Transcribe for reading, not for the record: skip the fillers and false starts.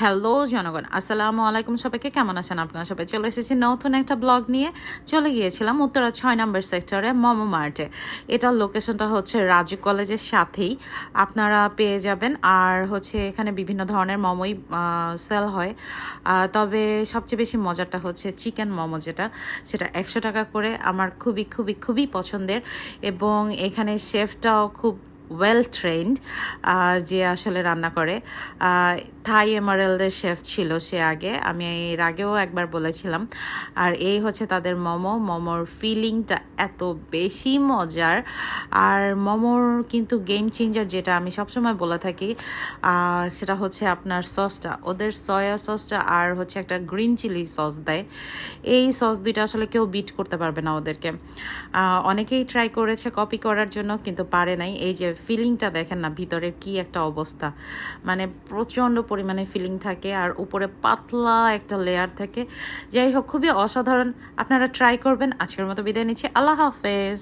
Hello জনগণ, আসসালামু আলাইকুম। সবাইকে কেমন আছেন আপনারা? সবাই চলে এসেছি নতুন একটা ব্লগ নিয়ে। চলে গিয়েছিলাম উত্তরা 6 নম্বর সেক্টরে মোমো মার্টে। এটার লোকেশনটা হচ্ছে রাজু কলেজের সাথেই আপনারা পেয়ে যাবেন। আর হচ্ছে এখানে বিভিন্ন ধরনের মোমোই সেল হয়। তবে সবচেয়ে বেশি মজারটা হচ্ছে চিকেন মোমো, সেটা 100 টাকা করে। আমার খুবই খুবই খুবই পছন্দের, এবং এখানে শেফটাও খুব ওয়েল ট্রেন্ড, যে আসলে রান্না করে। থাই এমারেল্ডের শেফ ছিল সে আগে, আমি এর আগেও একবার বলেছিলাম। আর এই হচ্ছে তাদের মোমোর ফিলিংটা এত বেশি মজার। আর মোমোর কিন্তু গেম চেঞ্জার, যেটা আমি সবসময় বলে থাকি, আর সেটা হচ্ছে আপনার সসটা, ওদের সয়া সসটা আর হচ্ছে একটা গ্রিন চিলি সস দেয়। এই সস দুইটা আসলে কেউ বিট করতে পারবে না ওদেরকে। অনেকেই ট্রাই করেছে কপি করার জন্য, কিন্তু পারে নাই। এই যে ফিলিংটা দেখেন না, ভিতরের কি একটা অবস্থা, মানে প্রচণ্ড পরিমাণে ফিলিং থাকে আর উপরে পাতলা একটা লেয়ার থাকে। যাই হোক, খুবই অসাধারণ। আপনারা ট্রাই করবেন। আজকের মতো বিদায় নিচ্ছি। আল্লাহ হাফেজ।